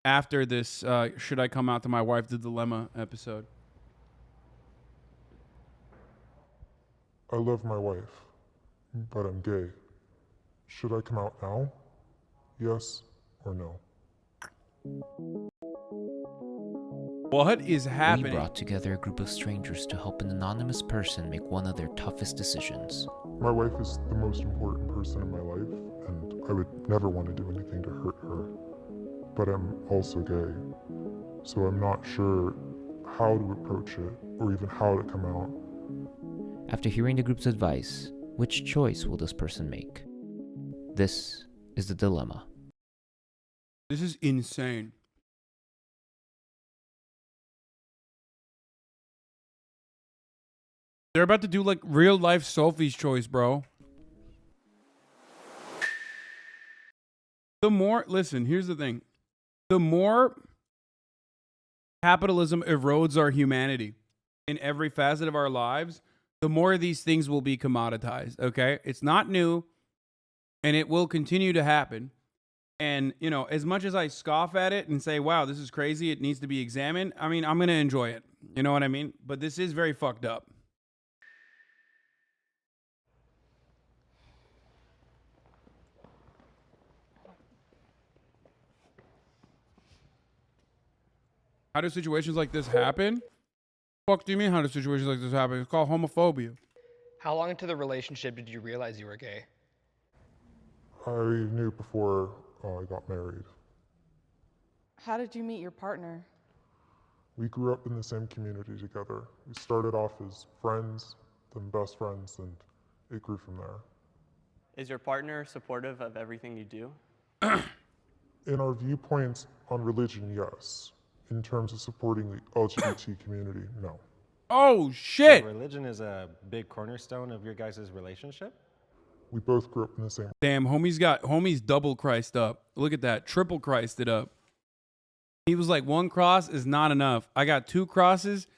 after this Should I Come Out to My Wife the Dilemma episode. I love my wife, but I'm gay. Should I come out now? Yes or no? What is happening? We brought together a group of strangers to help an anonymous person make one of their toughest decisions. My wife is the most important person in my life, and I would never want to do anything to hurt her. But I'm also gay, so I'm not sure how to approach it or even how to come out. After hearing the group's advice, which choice will this person make? This is the dilemma. This is insane. They're about to do like real life Sophie's Choice, bro. Listen, here's the thing. The more capitalism erodes our humanity in every facet of our lives, the more these things will be commoditized, okay? It's not new, and it will continue to happen. And, you know, as much as I scoff at it and say, wow, this is crazy, it needs to be examined, I mean, I'm going to enjoy it. You know what I mean? But this is very fucked up. How do situations like this happen? Fuck do you mean how do situations like this happen? It's called homophobia. How long into the relationship did you realize you were gay? I knew before I got married. How did you meet your partner? We grew up in the same community together. We started off as friends, then best friends, and it grew from there. Is your partner supportive of everything you do? In our viewpoints on religion, yes. In terms of supporting the LGBT community, no. Oh, shit! So religion is a big cornerstone of your guys' relationship? We both grew up in the same. Damn, homie's double Christ up. Look at that, triple Christed up. He was like, one cross is not enough. I got 2 crosses,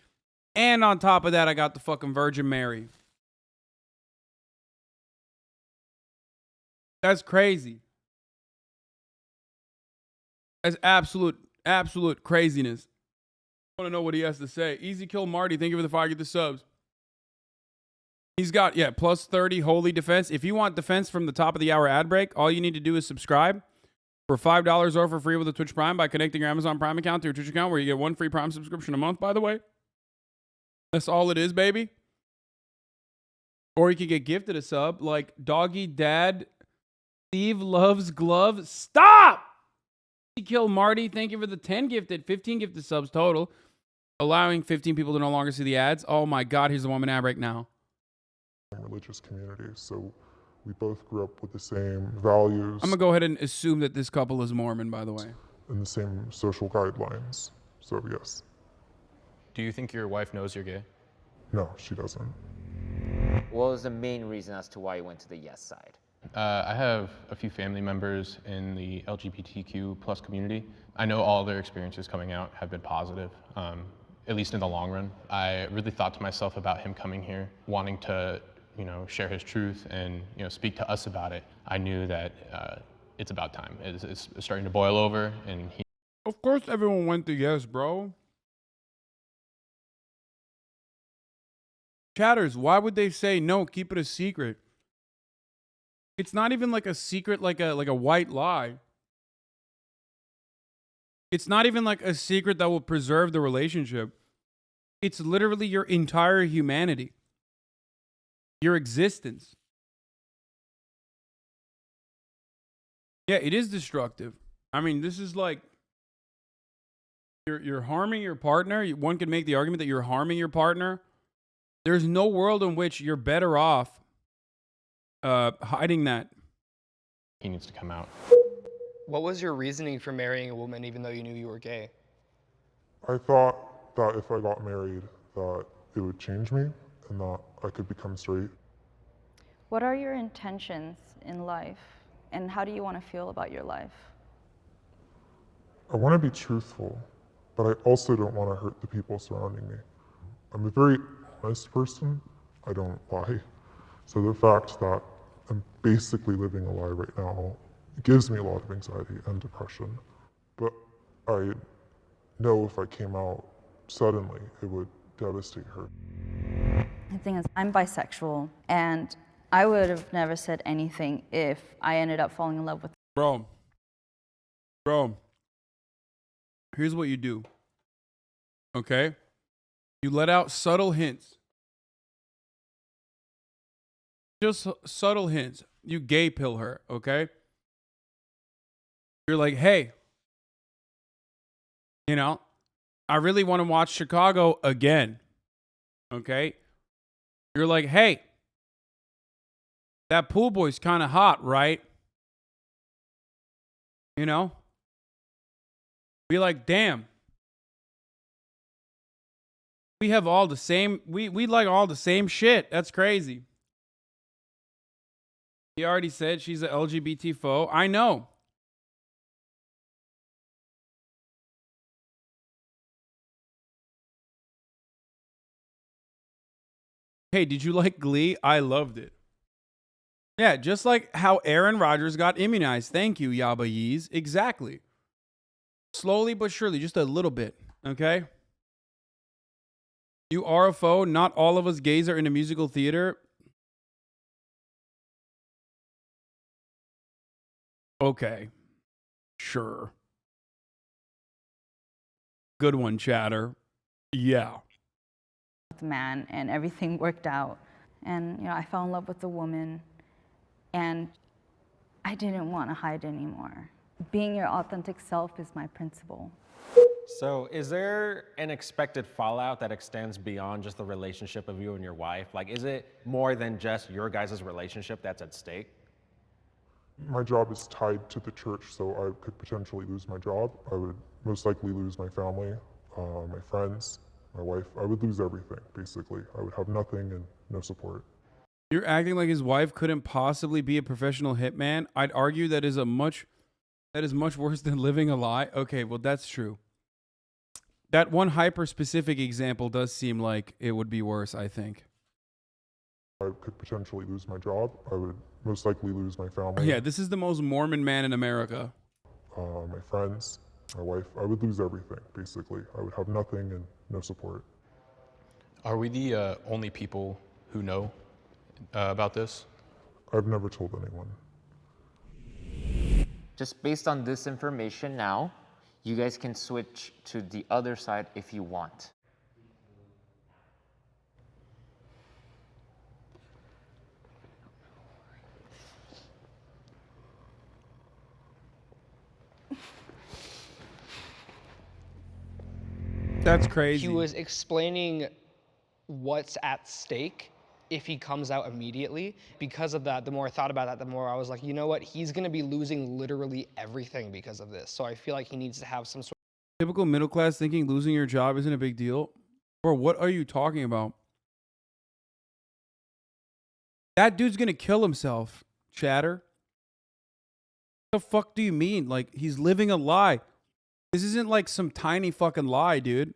and on top of that, I got the fucking Virgin Mary. That's crazy. That's absolute craziness. I want to know what he has to say. Easy Kill Marty, thank you for the 5 get the subs. He's got, yeah, plus 30 holy defense. If you want defense from the top of the hour ad break, all you need to do is subscribe for $5 or for free with a Twitch Prime by connecting your Amazon Prime account to your Twitch account, where you get 1 free Prime subscription a month, by the way. That's all it is, baby. Or you can get gifted a sub like Doggy Dad, Steve Loves Glove. Stop! Kill Marty, thank you for the 10 gifted, 15 gifted subs total, allowing 15 people to no longer see the ads. Oh my God, here's the woman ad right now. Religious community, so we both grew up with the same values. I'm gonna go ahead and assume that this couple is Mormon, by the way. And the same social guidelines, so yes. Do you think your wife knows you're gay? No, she doesn't. What was the main reason as to why you went to the yes side? I have a few family members in the LGBTQ plus community. I know all their experiences coming out have been positive, at least in the long run. I really thought to myself about him coming here, wanting to, share his truth and, speak to us about it. I knew that it's about time. It's starting to boil over, and he. Of course, everyone went to yes, bro. Chatters, why would they say no? Keep it a secret. It's not even like a secret, like a white lie. It's not even like a secret that will preserve the relationship. It's literally your entire humanity, your existence. Yeah, it is destructive. I mean, this is like you're harming your partner. One could make the argument that you're harming your partner. There's no world in which you're better off hiding that. He needs to come out. What was your reasoning for marrying a woman even though you knew you were gay? I thought that if I got married, that it would change me and that I could become straight. What are your intentions in life, and how do you want to feel about your life? I want to be truthful, but I also don't want to hurt the people surrounding me. I'm a very honest person. I don't lie. So the fact that I'm basically living a lie right now gives me a lot of anxiety and depression. But I know if I came out suddenly, it would devastate her. The thing is, I'm bisexual, and I would have never said anything if I ended up falling in love with. Bro, here's what you do. Okay? You let out subtle hints. Just subtle hints. You gay pill her, okay? You're like, hey, you know, I really want to watch Chicago again. Okay? You're like, hey, that pool boy's kind of hot, right? You know? Be like, damn. We have all the same, we like all the same shit. That's crazy. He already said she's an LGBT foe. I know. Hey, did you like Glee? I loved it. Yeah, just like how Aaron Rodgers got immunized. Thank you, Yaba Yeez. Exactly. Slowly but surely, just a little bit, okay? You are a foe. Not all of us gays are in a musical theater. Okay. Sure. Good one, chatter. Yeah. The man, and everything worked out, and you know, I fell in love with the woman, and I didn't want to hide anymore. Being your authentic self is my principle. So is there an expected fallout that extends beyond just the relationship of you and your wife? Like, is it more than just your guys' relationship that's at stake? My job is tied to the church, so I could potentially lose my job. I would most likely lose my family, my friends, my wife. I would lose everything, basically. I would have nothing and no support. You're acting like his wife couldn't possibly be a professional hitman. I'd argue that is much worse than living a lie. Okay, well, that's true. That one hyper-specific example does seem like it would be worse, I think. I could potentially lose my job. I would most likely lose my family. Yeah, this is the most Mormon man in America. My friends, my wife. I would lose everything, basically. I would have nothing and no support. Are we the only people who know about this? I've never told anyone. Just based on this information now, you guys can switch to the other side if you want. That's crazy. He was explaining what's at stake if he comes out immediately. Because of that, the more I thought about that, the more I was like, you know what? He's going to be losing literally everything because of this. So I feel like he needs to have some sort Typical middle class thinking losing your job isn't a big deal. Bro, what are you talking about? That dude's gonna kill himself, chatter. What the fuck do you mean? Like, he's living a lie. This isn't like some tiny fucking lie, dude.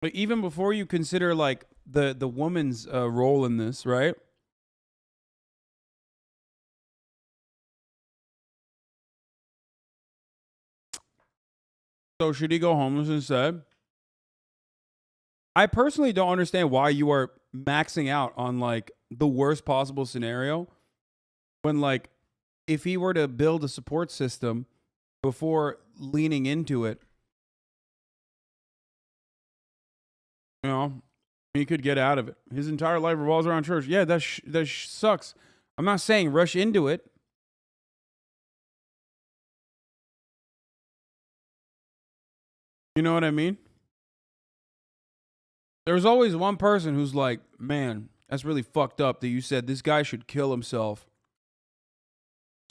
Like, even before you consider like the woman's role in this, right? So should he go homeless instead? I personally don't understand why you are maxing out on like the worst possible scenario when, like, if he were to build a support system before leaning into it, you know, he could get out of it. His entire life revolves around church. Yeah, that sucks. I'm not saying rush into it. You know what I mean? There's always one person who's like, man, that's really fucked up that you said this guy should kill himself.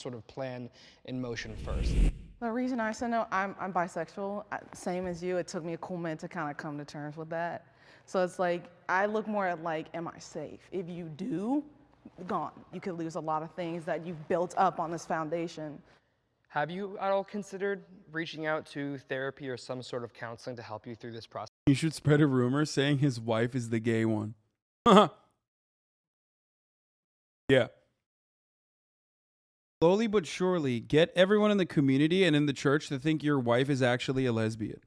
of plan in motion first. The reason I said no, I'm bisexual. Same as you. It took me a cool minute to kind of come to terms with that. So it's like, I look more at like, am I safe? If you do, gone. You could lose a lot of things that you've built up on this foundation. Have you at all considered reaching out to therapy or some sort of counseling to help you through this process? You should spread a rumor saying his wife is the gay one. Yeah. slowly but surely get everyone in the community and in the church to think your wife is actually a lesbian.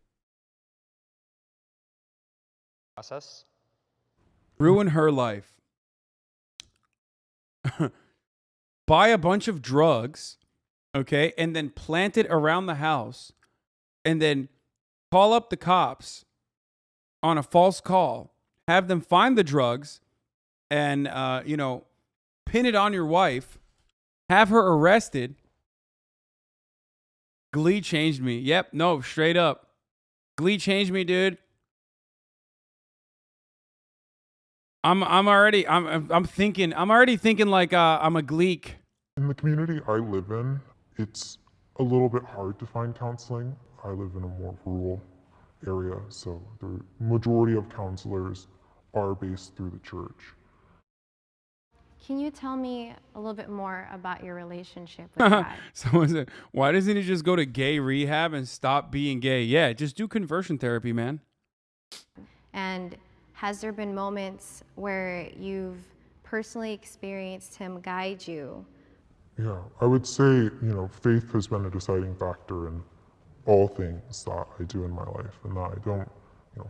Process. Ruin her life. Buy a bunch of drugs, okay, and then plant it around the house, and then call up the cops on a false call, have them find the drugs, and, pin it on your wife, have her arrested. Glee changed me. Yep, no, straight up. Glee changed me, dude. I'm already thinking like I'm a gleek. In the community I live in, it's a little bit hard to find counseling. I live in a more rural area, so the majority of counselors are based through the church. Can you tell me a little bit more about your relationship with God? Someone said, why doesn't he just go to gay rehab and stop being gay? Yeah, just do conversion therapy, man. And has there been moments where you've personally experienced him guide you? Yeah, I would say, faith has been a deciding factor in all things that I do in my life, and that I don't,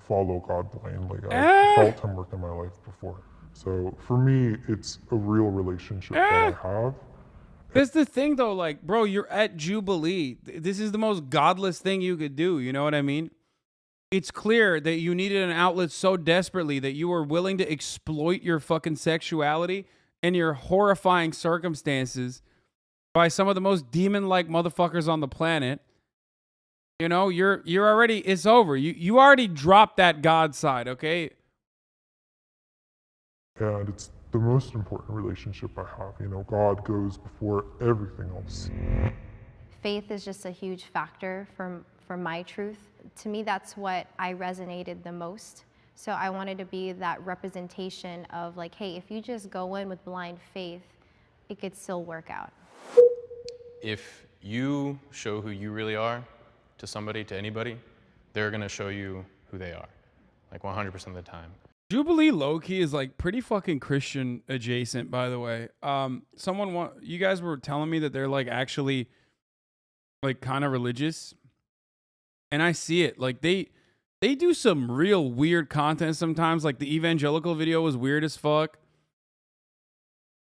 follow God blindly. I've felt him work in my life before. So for me, it's a real relationship that I have. That's the thing, though. Like, bro, you're at Jubilee. This is the most godless thing you could do. You know what I mean? It's clear that you needed an outlet so desperately that you were willing to exploit your fucking sexuality and your horrifying circumstances by some of the most demon-like motherfuckers on the planet. You're already, it's over. You already dropped that God side, okay? And it's the most important relationship I have. God goes before everything else. Faith is just a huge factor for my truth. To me, that's what I resonated the most. So I wanted to be that representation of like, hey, if you just go in with blind faith, it could still work out. If you show who you really are to somebody, to anybody, they're gonna show you who they are, like 100% of the time. Jubilee low-key is like pretty fucking Christian adjacent, by the way. You guys were telling me that they're like actually like kind of religious. And I see it. Like they do some real weird content sometimes. Like the evangelical video was weird as fuck.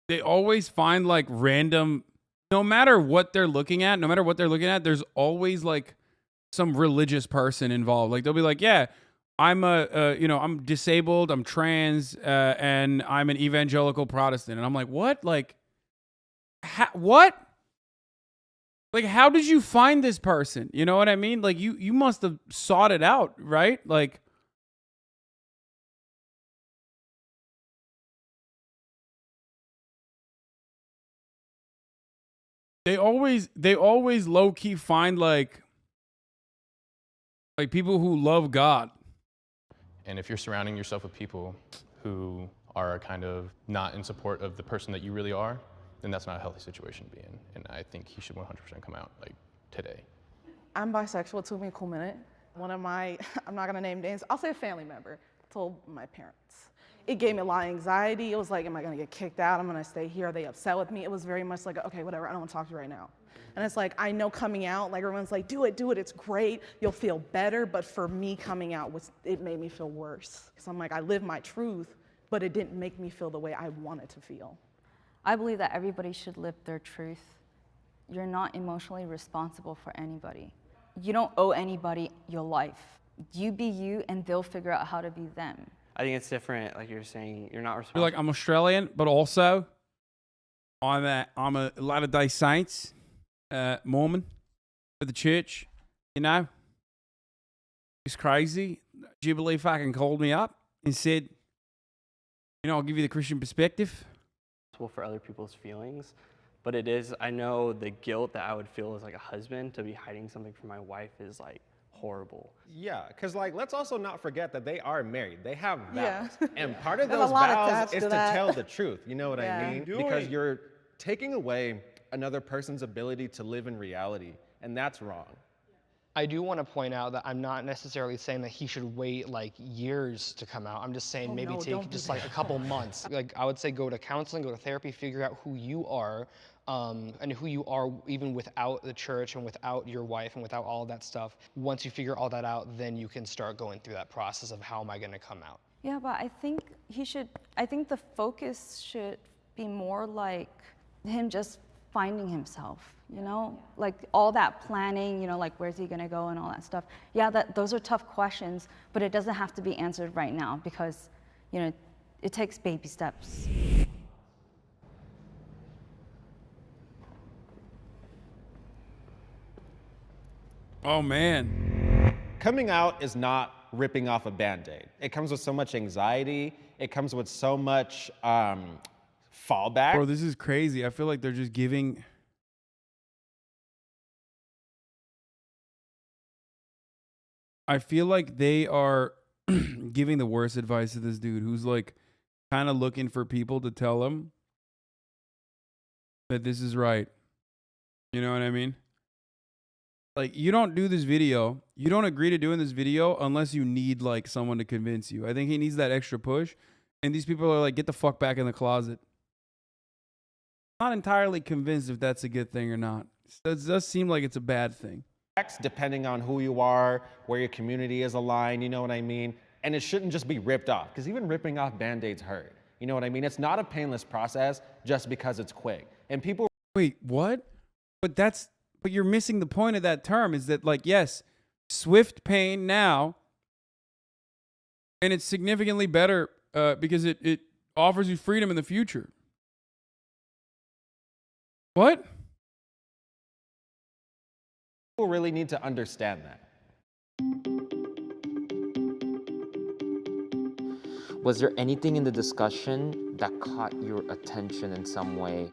They always find like random, no matter what they're looking at, there's always like some religious person involved. Like they'll be like, yeah, I'm I'm disabled, I'm trans, and I'm an evangelical Protestant. And I'm like, what? Like, what? Like, how did you find this person? You know what I mean? Like, you must have sought it out, right? Like, they always low-key find like people who love God. And if you're surrounding yourself with people who are kind of not in support of the person that you really are, then that's not a healthy situation to be in. And I think he should 100% come out like today. I'm bisexual. It took me a cool minute. One of my, I'm not gonna name names, I'll say a family member, told my parents. It gave me a lot of anxiety. It was like, am I gonna get kicked out? I'm gonna stay here. Are they upset with me? It was very much like, okay, whatever, I don't wanna talk to you right now. And it's like, I know coming out, like everyone's like, do it, it's great, you'll feel better. But for me, coming out, it made me feel worse. Because I'm like, I live my truth, but it didn't make me feel the way I wanted to feel. I believe that everybody should live their truth. You're not emotionally responsible for anybody. You don't owe anybody your life. You be you, and they'll figure out how to be them. I think it's different, like you're saying, you're not responsible. You're like, I'm Australian, but also I'm a Latter-day Saints Mormon for the church. It's crazy. Jubilee fucking called me up and said, I'll give you the Christian perspective. For other people's feelings, but it is, I know the guilt that I would feel as like a husband to be hiding something from my wife is like horrible. Yeah, because like, let's also not forget that they are married. They have vows. Yeah. And part of There's a those lot vows attached is to to that. tell the truth. You know what Yeah. I mean? Do Because it. you're taking away another person's ability to live in reality, and that's wrong. I do want to point out that I'm not necessarily saying that he should wait like years to come out. I'm just saying maybe no, take don't do just like a couple months. Like I would say go to counseling, go to therapy, figure out who you are and who you are even without the church and without your wife and without all of that stuff. Once you figure all that out, then you can start going through that process of how am I going to come out. Yeah, but I think the focus should be more like him just finding himself, you know? Like all that planning, you know, like where's he gonna go and all that stuff. Yeah, those are tough questions, but it doesn't have to be answered right now because, you know, it takes baby steps. Oh man. Coming out is not ripping off a Band-Aid. It comes with so much anxiety. It comes with so much fallback. Bro, this is crazy. I feel like they're just giving. I feel like they are giving the worst advice to this dude who's like kind of looking for people to tell him that this is right. You know what I mean? Like, you don't do this video. You don't agree to doing this video unless you need like someone to convince you. I think he needs that extra push. And these people are like, get the fuck back in the closet. Not entirely convinced if that's a good thing or not. It does seem like it's a bad thing. Depending on who you are, where your community is aligned, you know what I mean? And it shouldn't just be ripped off, because even ripping off Band-Aids hurt. You know what I mean? It's not a painless process just because it's quick. And people... Wait, what? But you're missing the point of that term is that, like, yes, swift pain now, and it's significantly better because it offers you freedom in the future. What? People really need to understand that. Was there anything in the discussion that caught your attention in some way?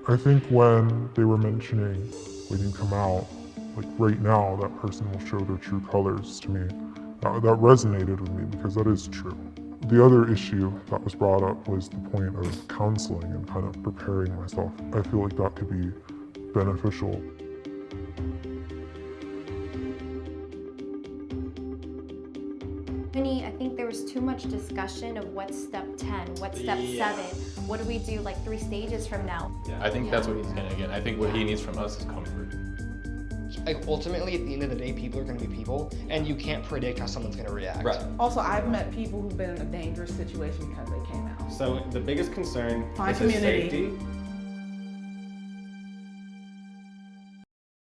I think when they were mentioning when you come out, like right now, that person will show their true colors to me. That resonated with me because that is true. The other issue that was brought up was the point of counseling and kind of preparing myself. I feel like that could be beneficial. I think there was too much discussion of what's step 10, what's step 7, what do we do like 3 stages from now? I think that's what he's gonna get. I think what he needs from us is comfort. Like ultimately, at the end of the day, people are going to be people, and you can't predict how someone's going to react. Right. Also, I've met people who've been in a dangerous situation because they came out. So the biggest concern Find is his community. safety.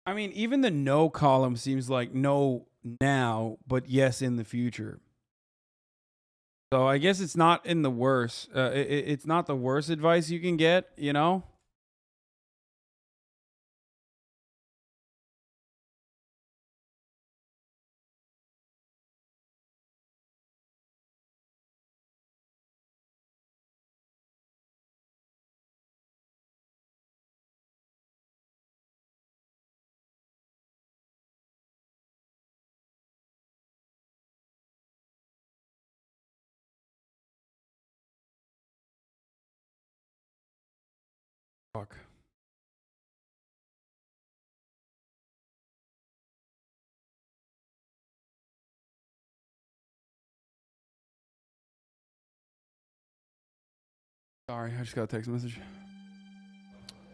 I mean, even the no column seems like no now, but yes in the future. So I guess it's not in the worst. It's not the worst advice you can get, you know? Fuck. Sorry, I just got a text message.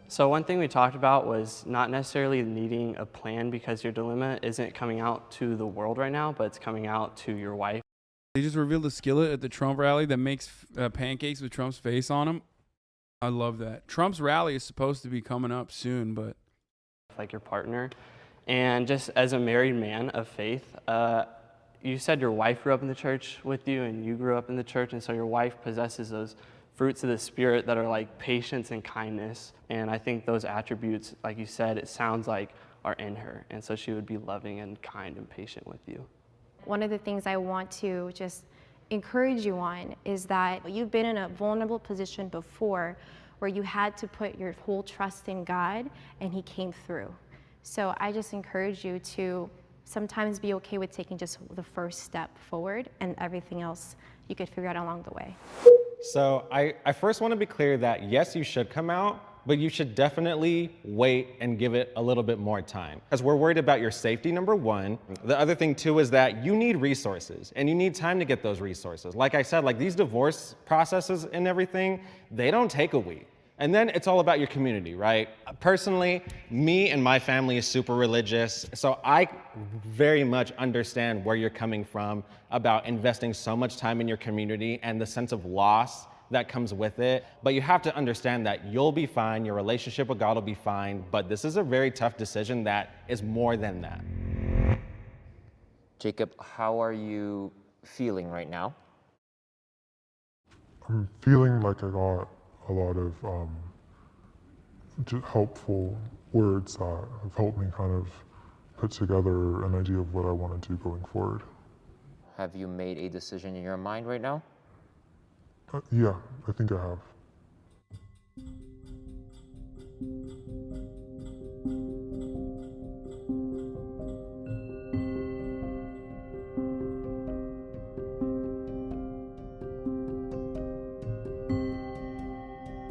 So one thing we talked about was not necessarily needing a plan because your dilemma isn't coming out to the world right now, but it's coming out to your wife. They just revealed a skillet at the Trump rally that makes pancakes with Trump's face on them. I love that. Trump's rally is supposed to be coming up soon, but... Like your partner. And just as a married man of faith, you said your wife grew up in the church with you and you grew up in the church, and so your wife possesses those fruits of the Spirit that are like patience and kindness. And I think those attributes, like you said, it sounds like are in her. And so she would be loving and kind and patient with you. One of the things I want to just encourage you on is that you've been in a vulnerable position before where you had to put your whole trust in God and He came through. So I just encourage you to sometimes be okay with taking just the first step forward, and everything else you could figure out along the way. So I first want to be clear that yes, you should come out, but you should definitely wait and give it a little bit more time. Because we're worried about your safety, number one. The other thing too is that you need resources and you need time to get those resources. Like I said, like these divorce processes and everything, they don't take a week. And then it's all about your community, right? Personally, me and my family is super religious, so I very much understand where you're coming from about investing so much time in your community and the sense of loss that comes with it. But you have to understand that you'll be fine, your relationship with God will be fine, but this is a very tough decision that is more than that. Jacob, how are you feeling right now? I'm feeling like I got a lot of helpful words that have helped me kind of put together an idea of what I want to do going forward. Have you made a decision in your mind right now? Yeah, I think I have.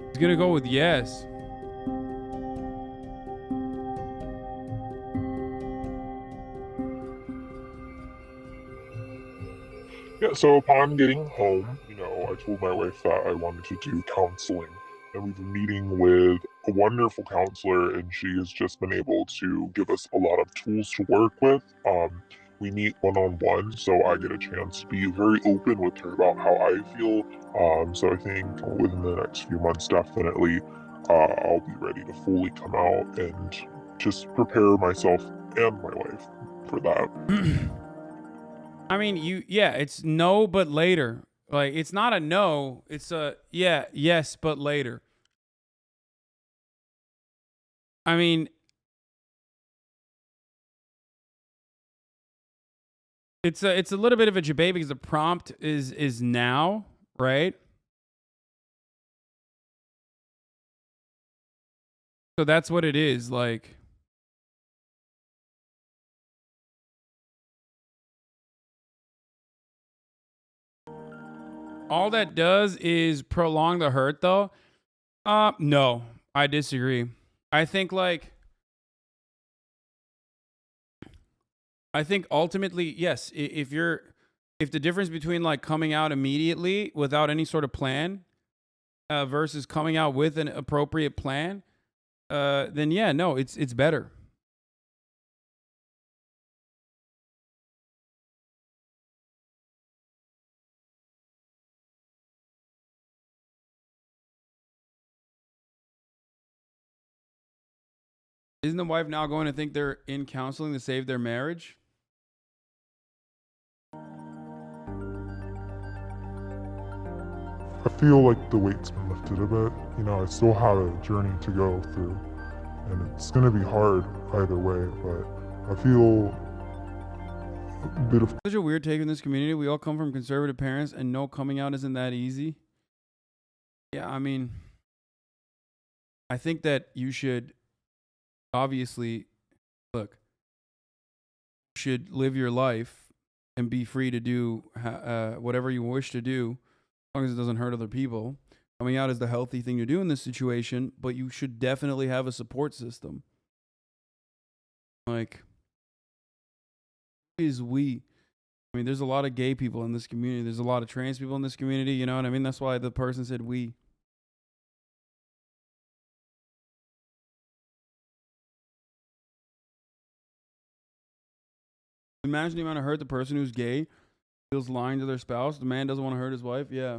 He's gonna go with yes. Yeah, so upon getting home, I told my wife that I wanted to do counseling. And we've been meeting with a wonderful counselor, and she has just been able to give us a lot of tools to work with. We meet one-on-one, so I get a chance to be very open with her about how I feel. So I think within the next few months, definitely, I'll be ready to fully come out and just prepare myself and my wife for that. I mean, it's no, but later. Like, it's not a no, it's a yes, but later. I mean, it's a little bit of a debate because the prompt is now, right? So that's what it is, like. All that does is prolong the hurt, though. No, I disagree. I think ultimately, yes, if the difference between like coming out immediately without any sort of plan versus coming out with an appropriate plan, then yeah, no, it's better. Isn't the wife now going to think they're in counseling to save their marriage? I feel like the weight's been lifted a bit. I still have a journey to go through, and it's going to be hard either way, but I feel a bit of... Such a weird take in this community. We all come from conservative parents, and no, coming out isn't that easy. Yeah, I mean, I think that you should obviously, look, you should live your life and be free to do whatever you wish to do, as long as it doesn't hurt other people. Coming out is the healthy thing to do in this situation, but you should definitely have a support system. Like, is we? I mean, there's a lot of gay people in this community. There's a lot of trans people in this community. You know what I mean? That's why the person said we. Imagine the amount of hurt the person who's gay feels lying to their spouse. The man doesn't want to hurt his wife. Yeah.